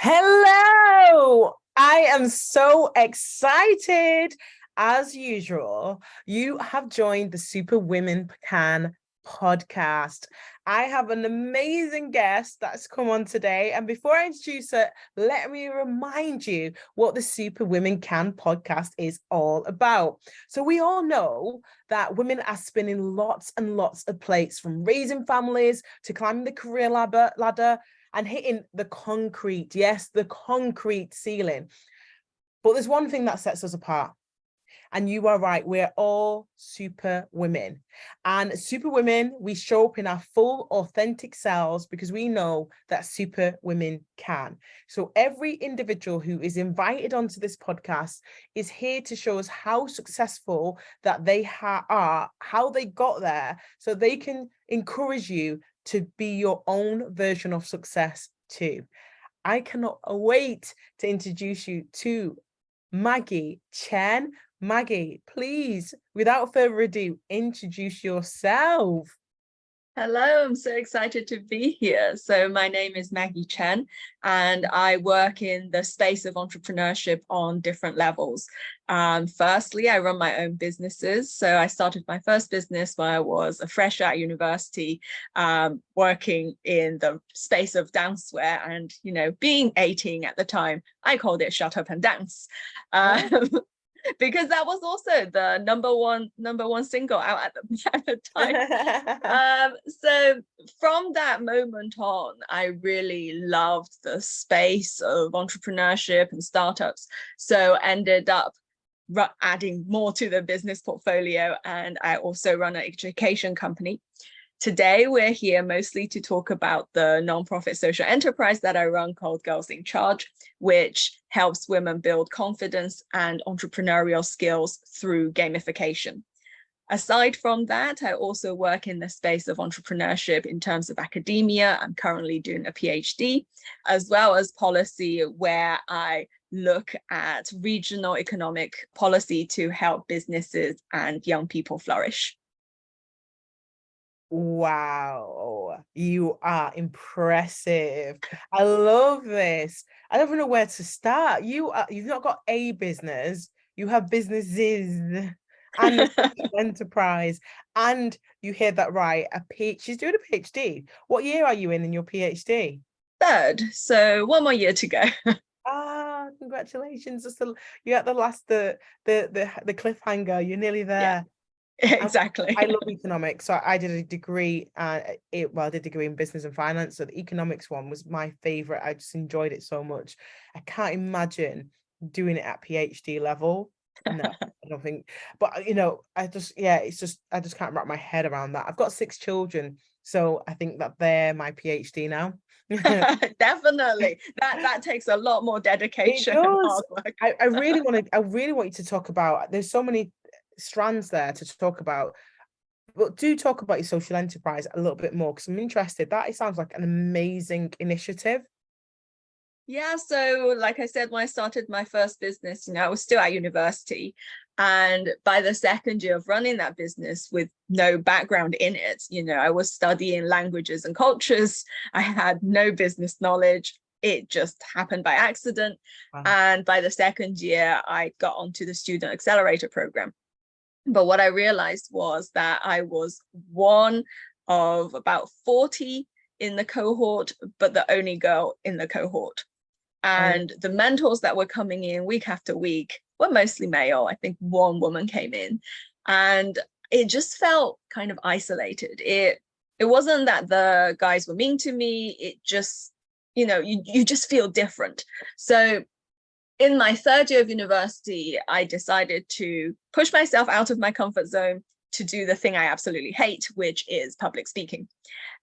Hello! I am so excited. As usual, you have joined the Superwoman Can podcast. I have an amazing guest that's come on today. And before I introduce her, let me remind you what the Superwomen Can podcast is all about. So we all know that women are spinning lots and lots of plates, from raising families to climbing the career ladder and hitting the concrete, yes, the concrete ceiling. But there's one thing that sets us apart. And you are right, we're all super women. And super women, we show up in our full, authentic selves because we know that super women can. So every individual who is invited onto this podcast is here to show us how successful that they are, how they got there, so they can encourage you to be your own version of success too. I cannot wait to introduce you to Maggie Chen. Maggie, please, without further ado, introduce yourself. Hello, I'm so excited to be here. So my name is Maggie Chen, and I work in the space of entrepreneurship on different levels. Firstly, I run my own businesses. So I started my first business when I was a fresh out of university, working in the space of dancewear. And, being 18 at the time, I called it Shut Up and Dance. Because that was also the number one single out at the time. So from that moment on, I really loved the space of entrepreneurship and startups. So ended up adding more to the business portfolio, and I also run an education company. Today, we're here mostly to talk about the nonprofit social enterprise that I run called Girls in Charge, which helps women build confidence and entrepreneurial skills through gamification. Aside from that, I also work in the space of entrepreneurship in terms of academia. I'm currently doing a PhD, as well as policy, where I look at regional economic policy to help businesses and young people flourish. Wow, you are impressive. I love this. I don't even know where to start. You've not got a business, you have businesses and a enterprise. And you hear that right, she's doing a PhD. What year are you in your PhD? Third, so one more year to go. Congratulations. You're at the last the cliffhanger, you're nearly there. Yeah. Exactly. I love economics. So I did a degree, I did a degree in business and finance. So the economics one was my favorite. I just enjoyed it so much. I can't imagine doing it at PhD level. No, I don't think. But I just can't wrap my head around that. I've got 6 children, so I think that they're my PhD now. Definitely. That takes a lot more dedication and hard work. I really want you to talk about, there's so many strands there to talk about, but do talk about your social enterprise a little bit more, because I'm interested. It sounds like an amazing initiative. Yeah, so like I said, when I started my first business, I was still at university, and by the second year of running that business with no background in it, I was studying languages and cultures. I had no business knowledge. It just happened by accident. Wow. And by the second year, I got onto the student accelerator program. But what I realized was that I was one of about 40 in the cohort, but the only girl in the cohort. And the mentors that were coming in week after week were mostly male. I think one woman came in, and it just felt kind of isolated. It wasn't that the guys were mean to me. It just, you just feel different. So in my third year of university, I decided to push myself out of my comfort zone to do the thing I absolutely hate, which is public speaking.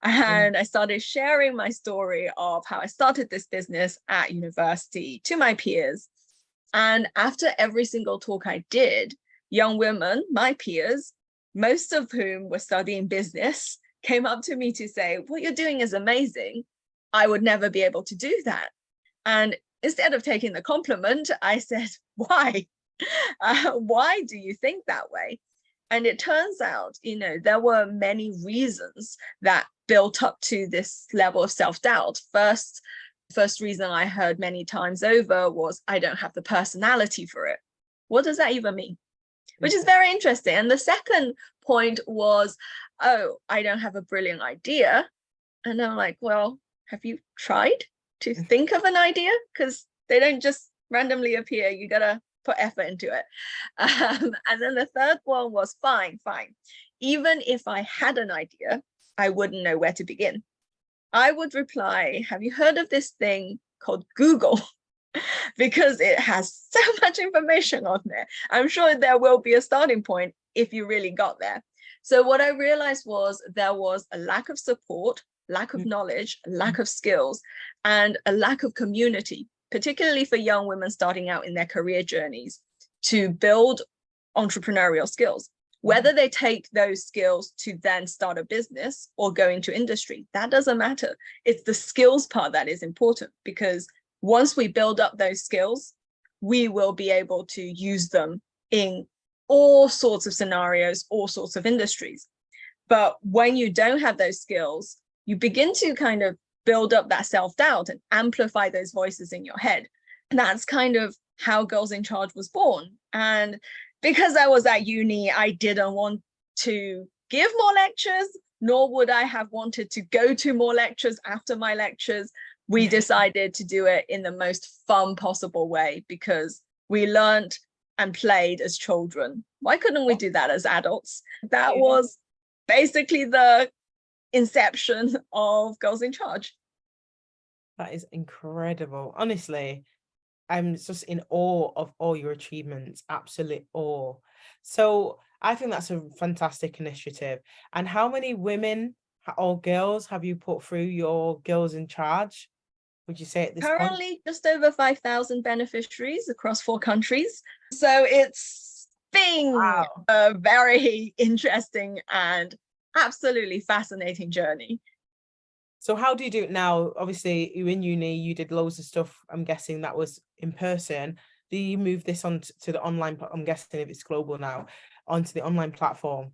And I started sharing my story of how I started this business at university to my peers. And after every single talk I did, young women, my peers, most of whom were studying business, came up to me to say, "What you're doing is amazing. I would never be able to do that." And instead of taking the compliment, I said, "Why? Why do you think that way?" And it turns out, there were many reasons that built up to this level of self-doubt. First, First reason I heard many times over was, I don't have the personality for it. What does that even mean? Which is very interesting. And the second point was, oh, I don't have a brilliant idea. And I'm like, well, have you tried to think of an idea? Because they don't just randomly appear. You got to put effort into it. And then the third one was, fine. Even if I had an idea, I wouldn't know where to begin. I would reply, have you heard of this thing called Google? Because it has so much information on there. I'm sure there will be a starting point if you really got there. So what I realized was there was a lack of support, lack of knowledge, lack of skills, and a lack of community, particularly for young women starting out in their career journeys, to build entrepreneurial skills. Whether they take those skills to then start a business or go into industry, that doesn't matter. It's the skills part that is important, because once we build up those skills, we will be able to use them in all sorts of scenarios, all sorts of industries. But when you don't have those skills, you begin to kind of build up that self-doubt and amplify those voices in your head. And that's kind of how Girls in Charge was born. And because I was at uni, I didn't want to give more lectures, nor would I have wanted to go to more lectures after my lectures. We decided to do it in the most fun possible way, because we learned and played as children. Why couldn't we do that as adults? That was basically the inception of Girls in Charge. That is incredible. Honestly, I'm just in awe of all your achievements, absolute awe. So I think that's a fantastic initiative. And how many women or girls have you put through your Girls in Charge, would you say, at this point? Currently, just over 5,000 beneficiaries across 4 countries. So it's been a very interesting and absolutely fascinating journey. So how do you do it now? Obviously, you're in uni, you did loads of stuff. I'm guessing that was in person. Do you move this on to the online? I'm guessing if it's global now, onto the online platform.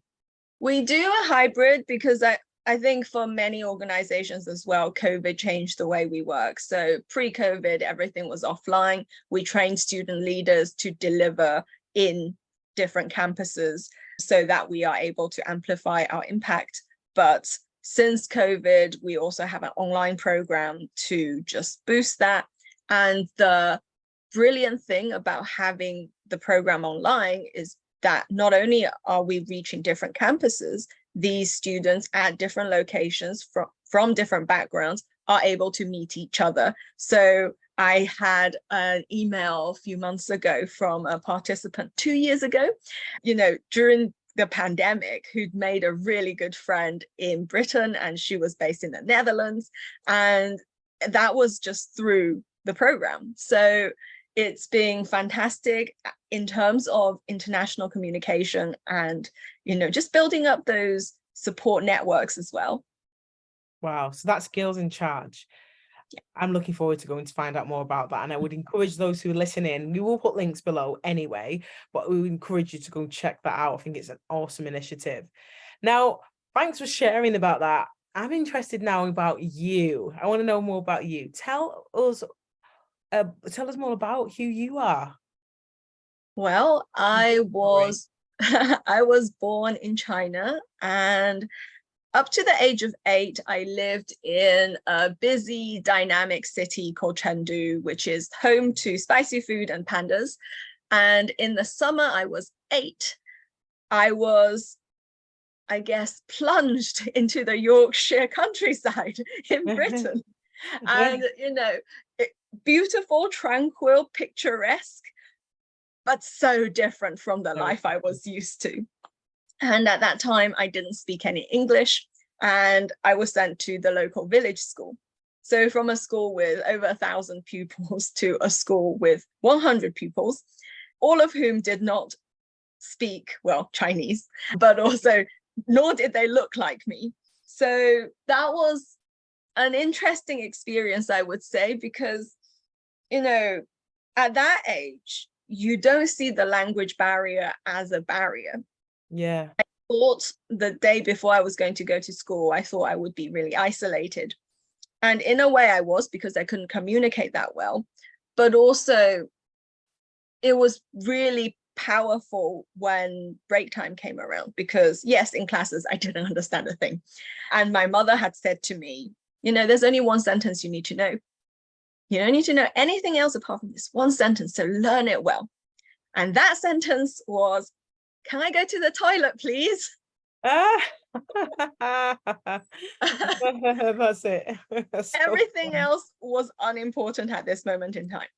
We do a hybrid, because I think for many organizations as well, COVID changed the way we work. So pre-COVID, everything was offline. We trained student leaders to deliver in different campuses so that we are able to amplify our impact. But since COVID, we also have an online program to just boost that. And the brilliant thing about having the program online is that not only are we reaching different campuses, these students at different locations from different backgrounds are able to meet each other. So I had an email a few months ago from a participant 2 years ago, during the pandemic, who'd made a really good friend in Britain, and she was based in the Netherlands. And that was just through the program. So it's been fantastic in terms of international communication and, just building up those support networks as well. Wow. So that's Girls in Charge. Yeah. I'm looking forward to going to find out more about that. And I would encourage those who are listening, we will put links below anyway, but we would encourage you to go check that out. I think it's an awesome initiative. Now, thanks for sharing about that. I'm interested now about you. I want to know more about you. Tell us more about who you are. Well, I was born in China, and up to the age of 8, I lived in a busy, dynamic city called Chengdu, which is home to spicy food and pandas. And in the summer I was 8, I was, I guess, plunged into the Yorkshire countryside in Britain. And, beautiful, tranquil, picturesque, but so different from the life I was used to. And at that time, I didn't speak any English, and I was sent to the local village school. So from a school with over 1,000 pupils to a school with 100 pupils, all of whom did not speak, well, Chinese, but also nor did they look like me. So that was an interesting experience, I would say, because, at that age, you don't see the language barrier as a barrier. Yeah. I thought the day before I was going to go to school, I thought I would be really isolated. And in a way I was, because I couldn't communicate that well, but also it was really powerful when break time came around, because yes, in classes I didn't understand a thing. And my mother had said to me, there's only one sentence you need to know. You don't need to know anything else apart from this one sentence, so learn it well. And that sentence was, can I go to the toilet, please? That's it. That's so Everything funny. else was unimportant at this moment in time.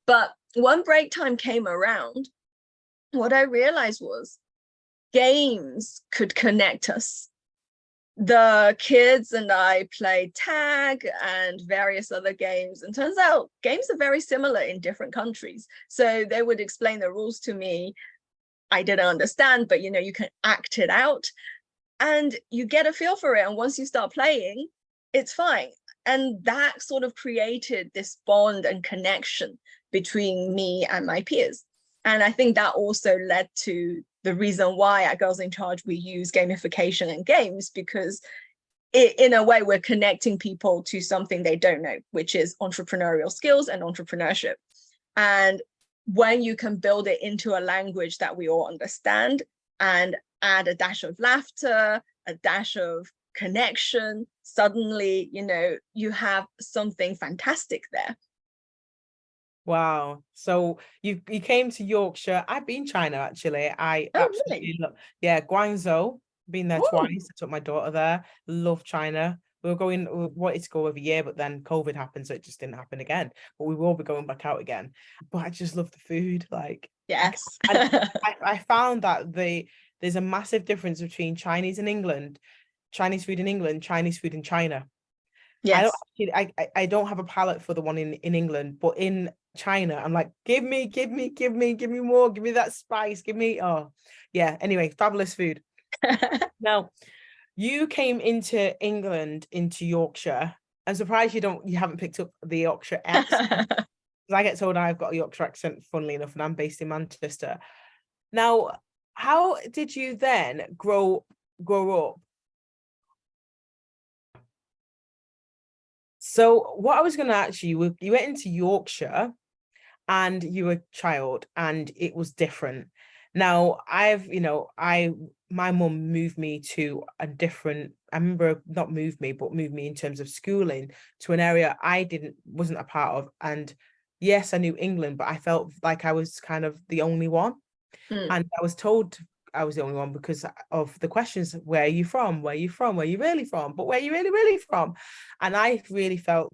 But when break time came around, what I realized was games could connect us. The kids and I played tag and various other games, and turns out games are very similar in different countries. So they would explain the rules to me. I didn't understand, but you can act it out and you get a feel for it. And once you start playing, it's fine. And that sort of created this bond and connection between me and my peers. And I think that also led to the reason why at Girls in Charge we use gamification and games, because in a way we're connecting people to something they don't know, which is entrepreneurial skills and entrepreneurship. And when you can build it into a language that we all understand and add a dash of laughter, a dash of connection, suddenly, you have something fantastic there. Wow. So you came to Yorkshire. I've been China actually. I Oh, absolutely really? love, yeah, Guangzhou. Been there Ooh. twice. I took my daughter there. Love China. We wanted to go every year, but then COVID happened, so it just didn't happen again. But we will be going back out again. But I just love the food. Like, Yes. and I found that there's a massive difference between Chinese in England, Chinese food in England, Chinese food in China. I don't Yes. actually, I don't have a palate for the one in England, but in China, I'm like, give me more, give me that spice, give me, oh yeah. Anyway, fabulous food. Now, you came into England, into Yorkshire. I'm surprised you haven't picked up the Yorkshire accent. Because I get told I've got a Yorkshire accent, funnily enough, and I'm based in Manchester. Now, how did you then grow up? So what I was going to ask you, you went into Yorkshire and you were a child and it was different. Now my mum moved me to a different, I remember not moved me, but moved me in terms of schooling to an area I wasn't a part of. And yes, I knew England, but I felt like I was kind of the only one. Mm. And I was told I was the only one because of the questions. Where are you from? Where are you from? Where are you really from? But where are you really, really from? And I really felt,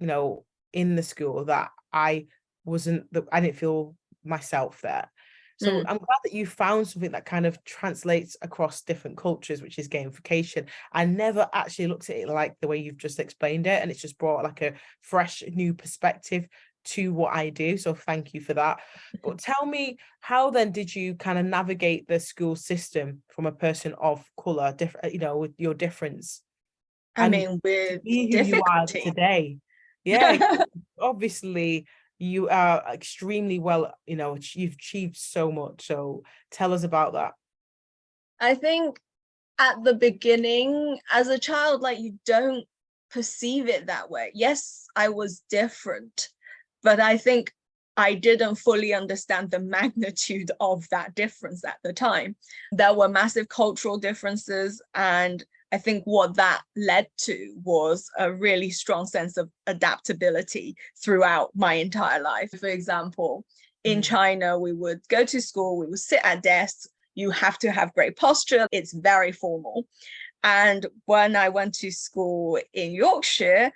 in the school that I didn't feel myself there. So Mm. I'm glad that you found something that kind of translates across different cultures, which is gamification. I never actually looked at it like the way you've just explained it, and it's just brought like a fresh new perspective to what I do. So thank you for that. But tell me, how then did you kind of navigate the school system from a person of color, different, with your difference, I and mean, to with be who you are difficulty. today? Yeah, obviously you are extremely well, you've achieved so much. So tell us about that. I think at the beginning, as a child, like, you don't perceive it that way. Yes, I was different, but I think I didn't fully understand the magnitude of that difference at the time. There were massive cultural differences, and I think what that led to was a really strong sense of adaptability throughout my entire life. For example, in China, we would go to school, we would sit at desks, you have to have great posture, it's very formal. And when I went to school in Yorkshire,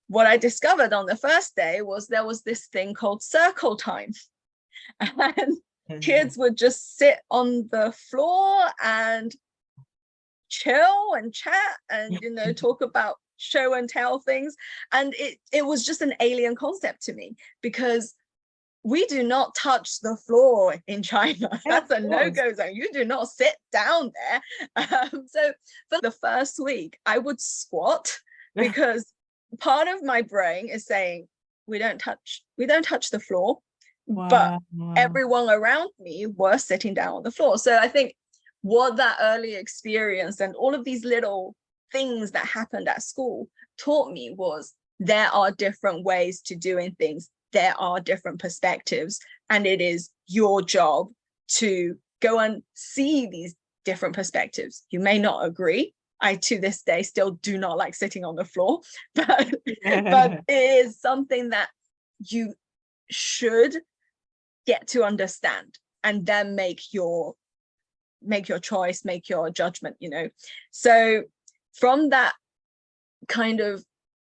what I discovered on the first day was there was this thing called circle time. And kids would just sit on the floor and chill and chat and talk about show and tell things. And it was just an alien concept to me, because we do not touch the floor in China. That's a no-go zone. You do not sit down there. So for the first week, I would squat, because part of my brain is saying, we don't touch the floor. But Wow. everyone around me were sitting down on the floor. So I think what that early experience and all of these little things that happened at school taught me was there are different ways to doing things. There are different perspectives, and it is your job to go and see these different perspectives. You may not agree. I, to this day, still do not like sitting on the floor, but it is something that you should get to understand, and then make your choice, make your judgment, you know. So from that kind of,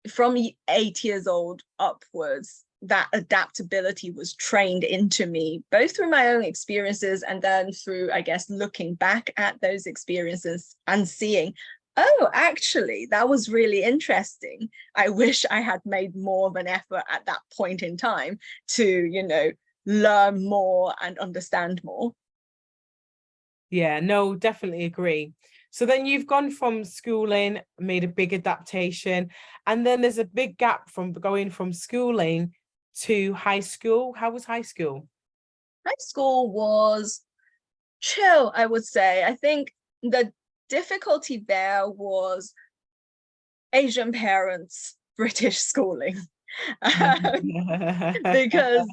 from 8 years old upwards, that adaptability was trained into me, both through my own experiences and then through, I guess, looking back at those experiences and seeing, oh, actually, that was really interesting. I wish I had made more of an effort at that point in time to, you know, learn more and understand more. Yeah, no, definitely agree. So then you've gone from schooling, made a big adaptation, and then there's a big gap from going from schooling to high school. How was high school? High school was chill, I would say. I think the difficulty there was Asian parents, British schooling. Because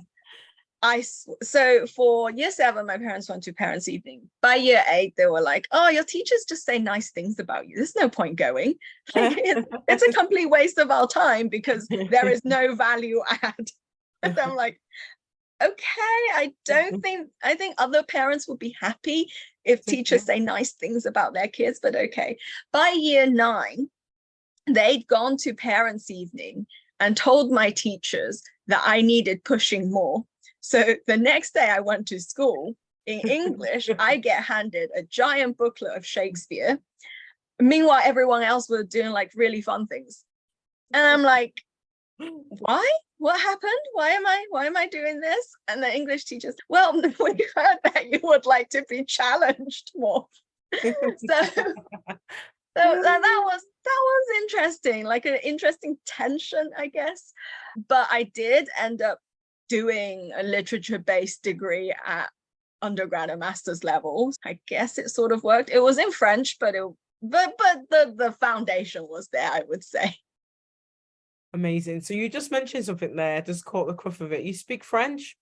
so for year 7, my parents went to parents' evening. By year 8, they were like, oh, your teachers just say nice things about you. There's no point going. Like, it's a complete waste of our time because there is no value add. And I'm like, okay, I think other parents would be happy if teachers say nice things about their kids, but okay. By year 9, they'd gone to parents' evening and told my teachers that I needed pushing more. So the next day I went to school. In English, I get handed a giant booklet of Shakespeare. Meanwhile, everyone else was doing like really fun things. And I'm like, why? What happened? Why am I doing this? And the English teachers, well, we heard that you would like to be challenged more. So that was interesting, like an interesting tension, I guess. But I did end up doing a literature-based degree at undergrad and master's levels. I guess it sort of worked. It was in French, but the foundation was there, I would say. Amazing. So you just mentioned something there, just caught the cuff of it. You speak French?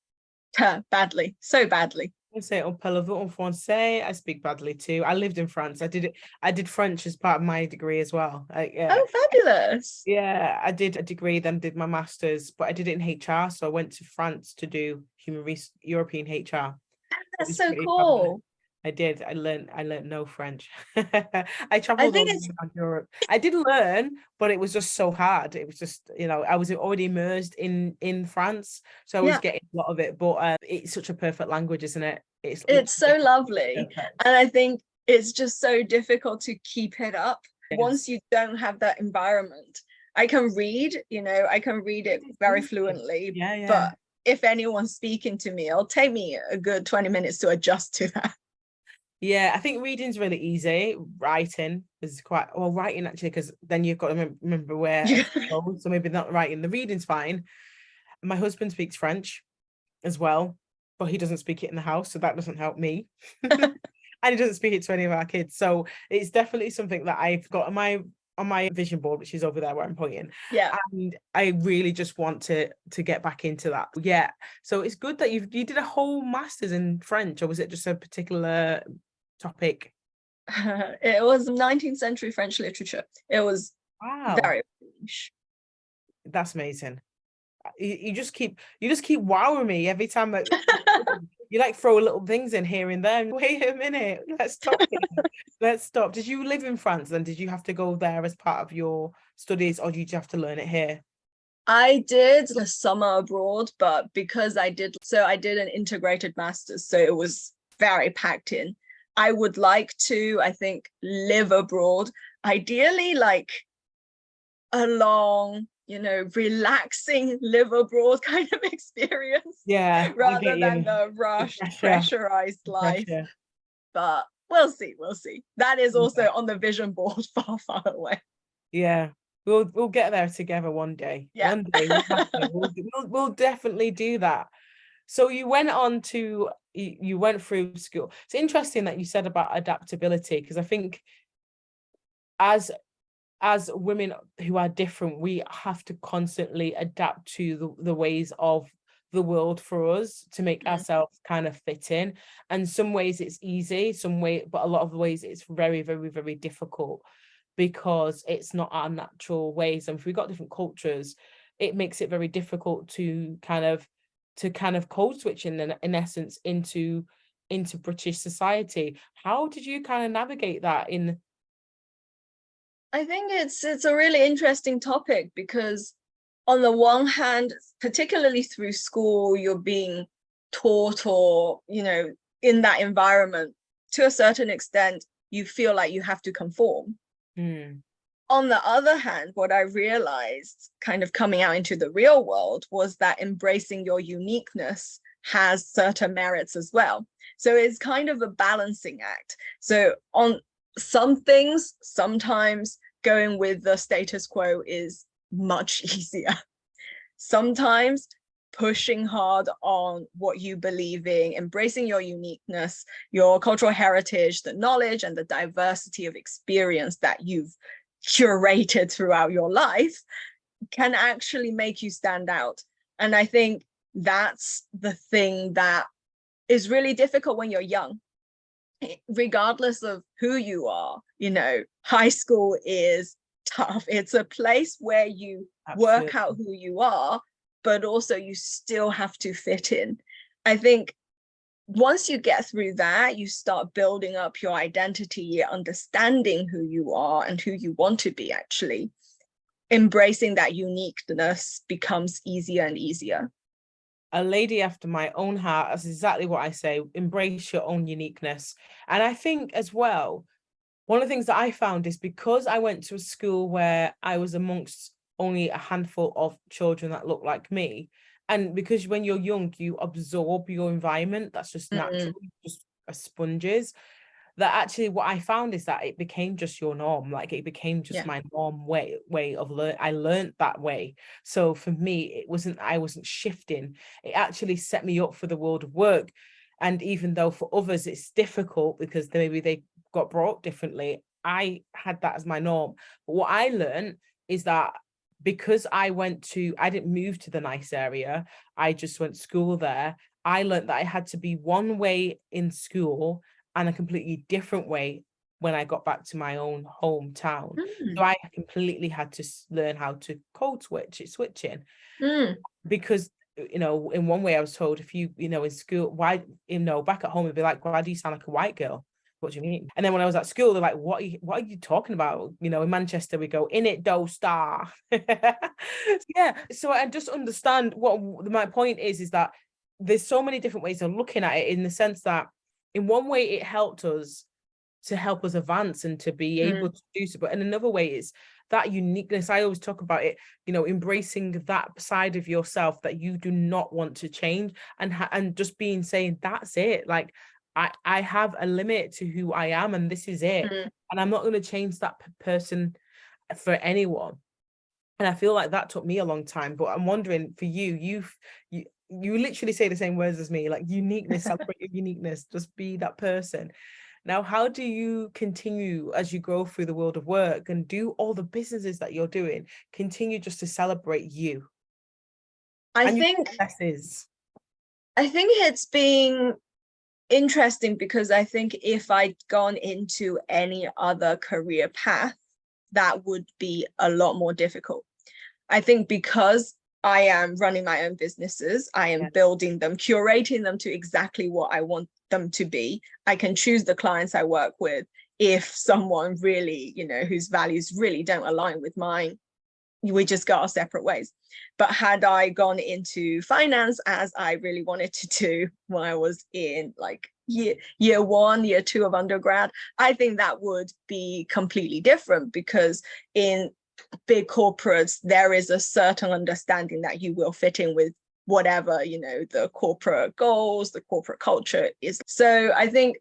Badly, so badly. I say on parle-vous en français. I speak badly too. I lived in France. I did French as part of my degree as well. Yeah. Oh, fabulous. Yeah, I did a degree, then did my master's, but I did it in HR. So I went to France to do European HR. That's so cool. Fabulous. I did. I learned no French. I traveled all around Europe. I did learn, but it was just so hard. It was just, you know, I was already immersed in France, so I was getting a lot of it. But it's such a perfect language, isn't it? It's so lovely, and I think it's just so difficult to keep it up once you don't have that environment. I can read, you know, I can read it very fluently, but if anyone's speaking to me, it'll take me a good 20 minutes to adjust to that. Yeah, I think reading's really easy. Writing is quite, well, writing actually, because then you've got to remember where it goes, so maybe not writing. The reading's fine. My husband speaks French as well, but he doesn't speak it in the house, so that doesn't help me. And he doesn't speak it to any of our kids. So it's definitely something that I've got on my vision board, which is over there where I'm pointing. Yeah. And I really just want to get back into that. Yeah. So it's good that you did a whole master's in French, or was it just a particular topic? It was 19th century French literature. It was very niche. That's amazing. You just keep wowing me every time that you like throw little things in here and there. Wait a minute, let's stop. Let's stop. Did you live in France then? Did you have to go there as part of your studies, or did you have to learn it here? I did a summer abroad, but because I did an integrated master's, so it was very packed in. I would like to, I think, live abroad, ideally like a long, you know, relaxing live abroad kind of experience. Yeah. Rather than the rushed, pressurized life. But we'll see. That is also on the vision board far, far away. Yeah. We'll get there together one day. Yeah. One day we'll definitely do that. So you went on to, you went through school. It's interesting that you said about adaptability, because I think as as women who are different, we have to constantly adapt to the ways of the world for us to make ourselves kind of fit in. And some ways it's easy, but a lot of the ways it's very, very, very difficult, because it's not our natural ways. And if we've got different cultures, it makes it very difficult to kind of code switch in essence into British society. How did you kind of navigate that in? I think it's a really interesting topic, because on the one hand, particularly through school, you're being taught, or, you know, in that environment, to a certain extent, you feel like you have to conform. On the other hand, what I realized kind of coming out into the real world was that embracing your uniqueness has certain merits as well. So it's kind of a balancing act. So on some things, sometimes going with the status quo is much easier. Sometimes pushing hard on what you believe in, embracing your uniqueness, your cultural heritage, the knowledge and the diversity of experience that you've curated throughout your life, can actually make you stand out. And I think that's the thing that is really difficult when you're young, regardless of who you are. You know, high school is tough. It's a place where you work out who you are, but also you still have to fit in. I think once you get through that, you start building up your identity, understanding who you are and who you want to be. Actually, embracing that uniqueness becomes easier and easier. A lady after my own heart. That's exactly what I say. Embrace your own uniqueness. And I think as well, one of the things that I found is, because I went to a school where I was amongst only a handful of children that looked like me, and because when you're young, you absorb your environment, that's just natural, just as sponges, that actually what I found is that it became just your norm. Like, it became just my norm way of learn. I learned that way. So for me, I wasn't shifting. It actually set me up for the world of work. And even though for others it's difficult because maybe they got brought up differently, I had that as my norm. But what I learned is that because I didn't move to the nice area, I just went to school there. I learned that I had to be one way in school and a completely different way when I got back to my own hometown. So I completely had to learn how to code switching. Because, you know, in one way I was told, if you know, in school, why, you know, back at home, it'd be like, why do you sound like a white girl? What do you mean? And then when I was at school, they're like, what are you talking about? You know, in Manchester, we go, in it, do star. Yeah. So I just understand what my point is that there's so many different ways of looking at it, in the sense that in one way it helped us to help us advance and to be able to do so. But in another way, it's that uniqueness. I always talk about it, you know, embracing that side of yourself that you do not want to change, and just saying, that's it. Like, I have a limit to who I am, and this is it. And I'm not going to change that person for anyone. And I feel like that took me a long time. But I'm wondering, for you literally say the same words as me, like uniqueness, celebrate your uniqueness, just be that person. Now, how do you continue as you go through the world of work and do all the businesses that you're doing, continue just to celebrate you? I think it's been interesting, because I think if I'd gone into any other career path, that would be a lot more difficult. I think because I am running my own businesses, I am building them, curating them to exactly what I want them to be. I can choose the clients I work with. If someone really, you know, whose values really don't align with mine, we just go our separate ways. But had I gone into finance, as I really wanted to do when I was in like year one, year two of undergrad, I think that would be completely different, because in big corporates, there is a certain understanding that you will fit in with whatever, you know, the corporate goals, the corporate culture is. So I think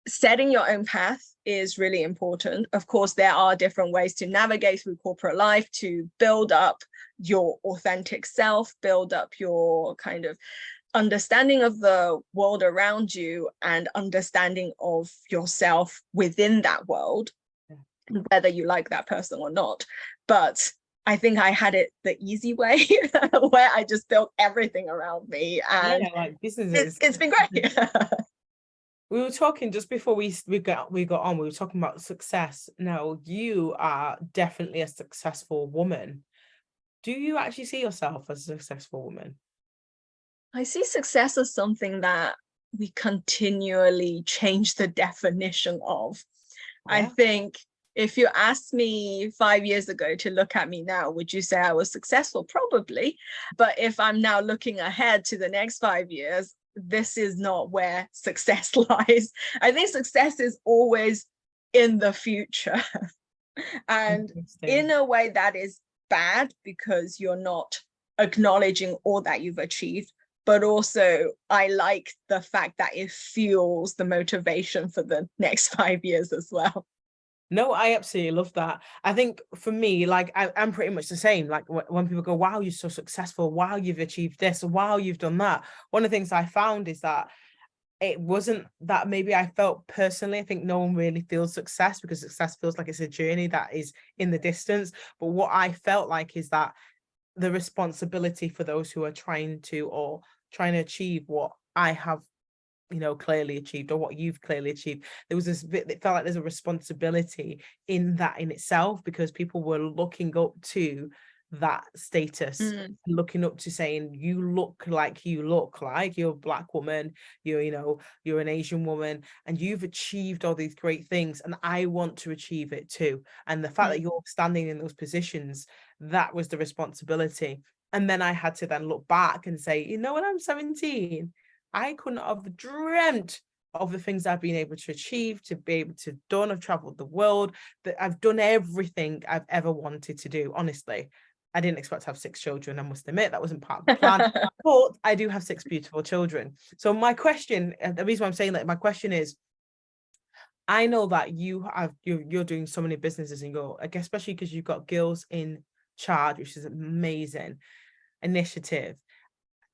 setting your own path is really important. Of course, there are different ways to navigate through corporate life, to build up your authentic self, build up your kind of understanding of the world around you and understanding of yourself within that world. whether you like that person or not. But I think I had it the easy way where I just built everything around me, and Yeah, like businesses. it's been great. We were talking just before we got on, we were talking about success. Now, you are definitely a successful woman. Do you actually see yourself as a successful woman? I see success as something that we continually change the definition of. I Yeah. think if you asked me 5 years ago to look at me now, would you say I was successful? Probably. But if I'm now looking ahead to the next 5 years, this is not where success lies. I think success is always in the future. And in Interesting. a way that is bad because you're not acknowledging all that you've achieved. But also, I like the fact that it fuels the motivation for the next 5 years as well. No, I absolutely love that. I think for me, like I'm pretty much the same. Like when people go, wow, you're so successful. Wow, you've achieved this. Wow, you've done that. One of the things I found is that it wasn't that maybe I felt personally. I think no one really feels success because success feels like it's a journey that is in the distance. But what I felt like is that the responsibility for those who are trying to achieve what I have, clearly achieved, or what you've clearly achieved. There was this bit that felt like there's a responsibility in that in itself, because people were looking up to that status, looking up to saying, you look like you're a Black woman, you're an Asian woman, and you've achieved all these great things, and I want to achieve it too. And the fact that you're standing in those positions, that was the responsibility. And then I had to then look back and say, when I'm 17, I couldn't have dreamt of the things I've been able to achieve, to be able to done. I've traveled the world, that I've done everything I've ever wanted to do. Honestly, I didn't expect to have 6 children. I must admit that wasn't part of the plan, but I do have 6 beautiful children. So my question, the reason why I'm saying that, my question is, I know that you're doing so many businesses, and I guess especially because you've got Girls in Charge, which is an amazing initiative.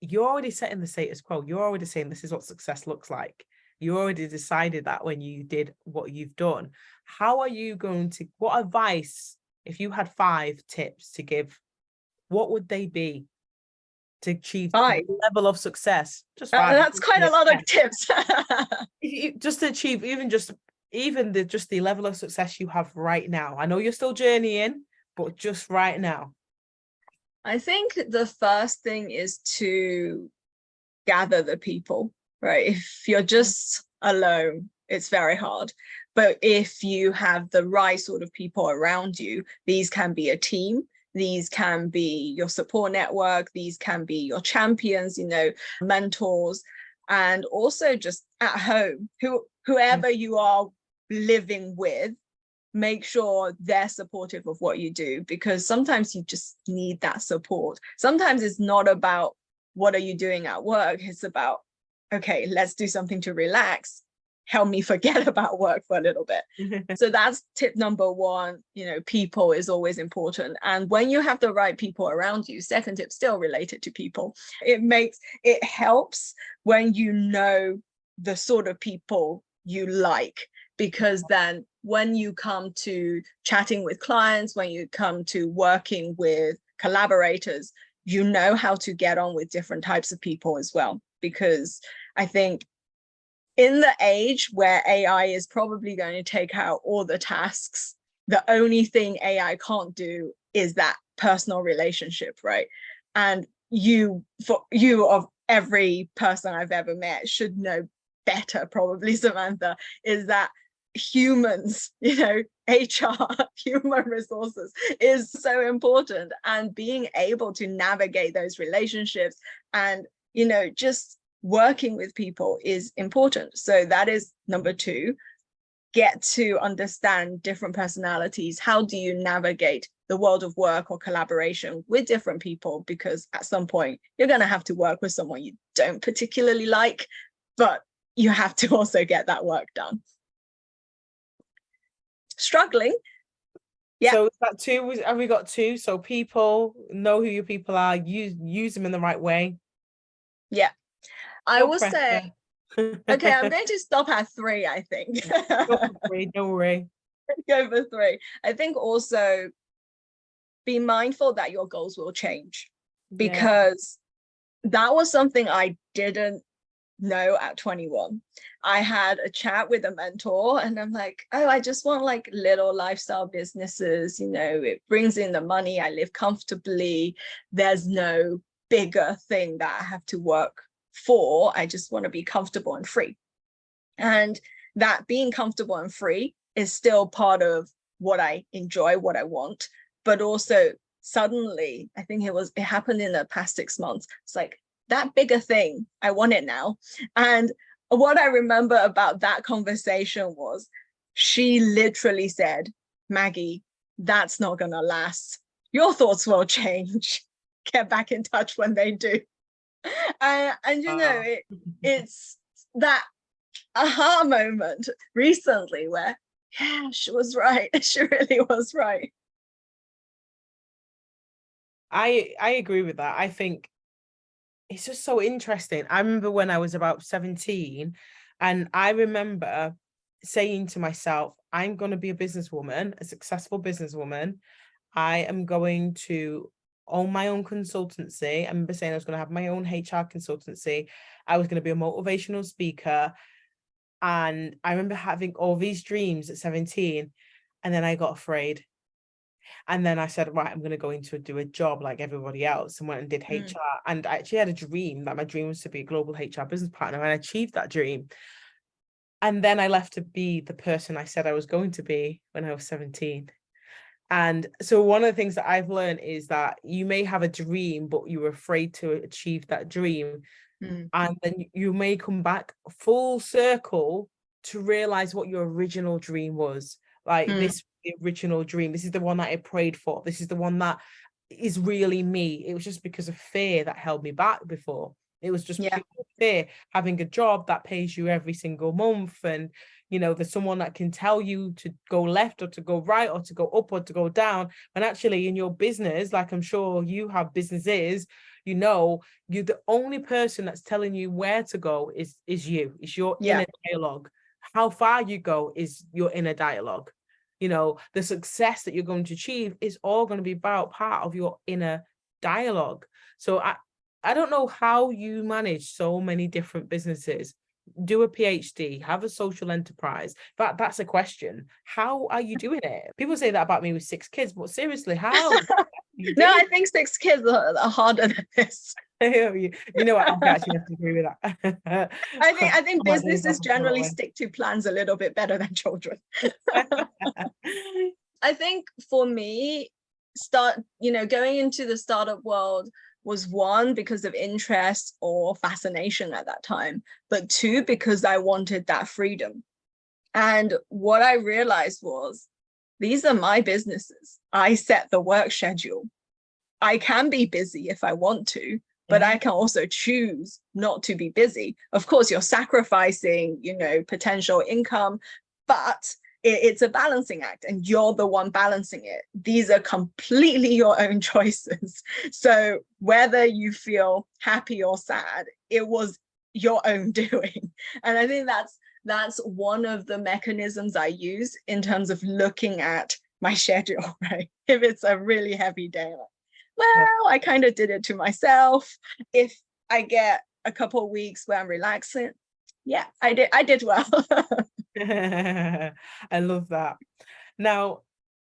You're already setting the status quo. You're already saying this is what success looks like. You already decided that when you did what you've done. How are you going to, what advice, if you had 5 tips to give, what would they be to achieve the 5. level of success? Just 5. That's quite a lot of tips. Just to achieve just the level of success you have right now. I know you're still journeying, but just right now. I think the first thing is to gather the people, right? If you're just alone, it's very hard. But if you have the right sort of people around you, these can be a team, these can be your support network, these can be your champions, mentors, and also just at home, whoever you are living with, make sure they're supportive of what you do, because sometimes you just need that support. Sometimes it's not about what are you doing at work, it's about, okay, let's do something to relax, help me forget about work for a little bit. So that's tip number 1. People is always important, and when you have the right people around you, second tip still related to people, it helps when you know the sort of people you like, because then when you come to chatting with clients, when you come to working with collaborators, you know how to get on with different types of people as well. Because I think in the age where AI is probably going to take out all the tasks, the only thing AI can't do is that personal relationship, right? And you of every person I've ever met should know better, probably, Samantha, is that humans, HR, human resources, is so important, and being able to navigate those relationships and just working with people is important. So that is number 2. Get to understand different personalities. How do you navigate the world of work or collaboration with different people? Because at some point you're going to have to work with someone you don't particularly like, but you have to also get that work done. Struggling. Yeah. So is that 2? Have we got 2? So people, know who your people are, use them in the right way. Yeah. I will say, okay, I'm going to stop at 3, I think. Don't worry. Go for 3. I think also be mindful that your goals will change, because that was something I didn't know at 21. I had a chat with a mentor and I'm like, oh, I just want like little lifestyle businesses, it brings in the money, I live comfortably, there's no bigger thing that I have to work for, I just want to be comfortable and free. And that being comfortable and free is still part of what I enjoy, what I want. But also suddenly, I think it happened in the past 6 months. It's like that bigger thing, I want it now. And what I remember about that conversation was she literally said, Maggie, that's not going to last. Your thoughts will change. Get back in touch when they do. It's that aha moment recently where, yeah, she was right. She really was right. I agree with that. I think it's just so interesting. I remember when I was about 17, and I remember saying to myself, I'm going to be a businesswoman, a successful businesswoman. I am going to own my own consultancy. I remember saying I was going to have my own HR consultancy. I was going to be a motivational speaker. And I remember having all these dreams at 17, and then I got afraid. And then I said, right, I'm going to go into do a job like everybody else, and went and did HR. And I actually had a dream that my dream was to be a global HR business partner, and I achieved that dream. And then I left to be the person I said I was going to be when I was 17. And so one of the things that I've learned is that you may have a dream, but you're afraid to achieve that dream. And then you may come back full circle to realize what your original dream was. Like this the original dream. This is the one that I prayed for. This is the one that is really me. It was just because of fear that held me back before. It was just pure fear. Having a job that pays you every single month, and there's someone that can tell you to go left or to go right or to go up or to go down. And actually in your business, like I'm sure you have businesses, you're the only person that's telling you where to go is you. It's your inner dialogue. How far you go is your inner dialogue. The success that you're going to achieve is all going to be about part of your inner dialogue. So I don't know how you manage so many different businesses, do a PhD, have a social enterprise. That's a question. How are you doing it? People say that about me with 6 kids, but seriously, how? No, I think 6 kids are harder than this. You know what? I actually have to agree with that. I think businesses generally stick to plans a little bit better than children. I think for me, going into the startup world was 1, because of interest or fascination at that time, but 2, because I wanted that freedom. And what I realized was, these are my businesses. I set the work schedule. I can be busy if I want to, but I can also choose not to be busy. Of course, you're sacrificing, potential income, but it's a balancing act, and you're the one balancing it. These are completely your own choices. So whether you feel happy or sad, it was your own doing. And I think that's one of the mechanisms I use in terms of looking at my schedule, right? If it's a really heavy day, I kind of did it to myself. If I get a couple of weeks where I'm relaxing, I did well. I love that. Now,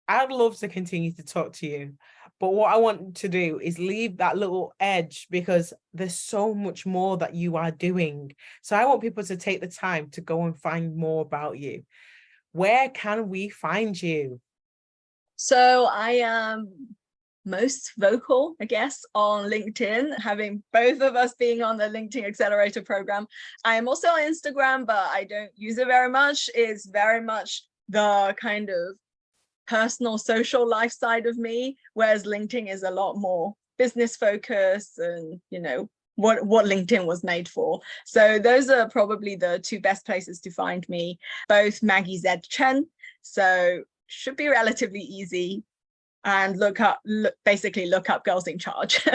I'd love to continue to talk to you, but what I want to do is leave that little edge, because there's so much more that you are doing. So I want people to take the time to go and find more about you. Where can we find you? So I am most vocal, I guess, on LinkedIn, having both of us being on the LinkedIn Accelerator program. I am also on Instagram, but I don't use it very much. It's very much the kind of personal social life side of me, whereas LinkedIn is a lot more business focused and, what LinkedIn was made for. So those are probably the 2 best places to find me, both Maggie Z Chen. So should be relatively easy. And look up Girls in Charge.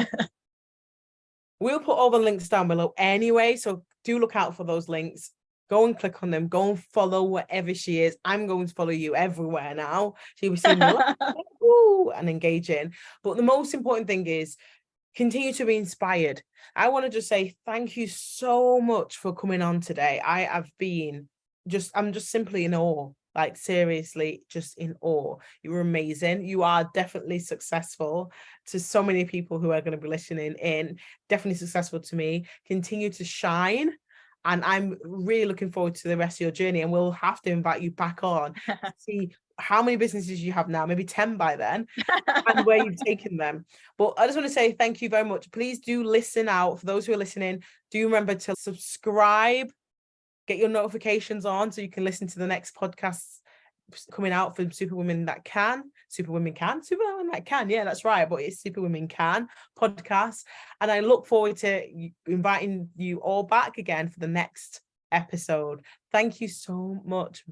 We'll put all the links down below anyway, so do look out for those links. go and click on them, go and follow wherever she is. I'm going to follow you everywhere now. She'll be seeing you and engaging. But the most important thing is continue to be inspired. I want to just say thank you so much for coming on today. I'm just simply in awe. Like, seriously, just in awe. You were amazing. You are definitely successful to so many people who are going to be listening in. Definitely successful to me. Continue to shine. And I'm really looking forward to the rest of your journey. And we'll have to invite you back on to see how many businesses you have now, maybe 10 by then, and where you've taken them. But I just want to say thank you very much. Please do listen out. For those who are listening, do remember to subscribe, get your notifications on so you can listen to the next podcasts coming out from Superwoman That Can. Superwoman That Can. Yeah, that's right. But it's Superwoman Can podcast. And I look forward to inviting you all back again for the next episode. Thank you so much.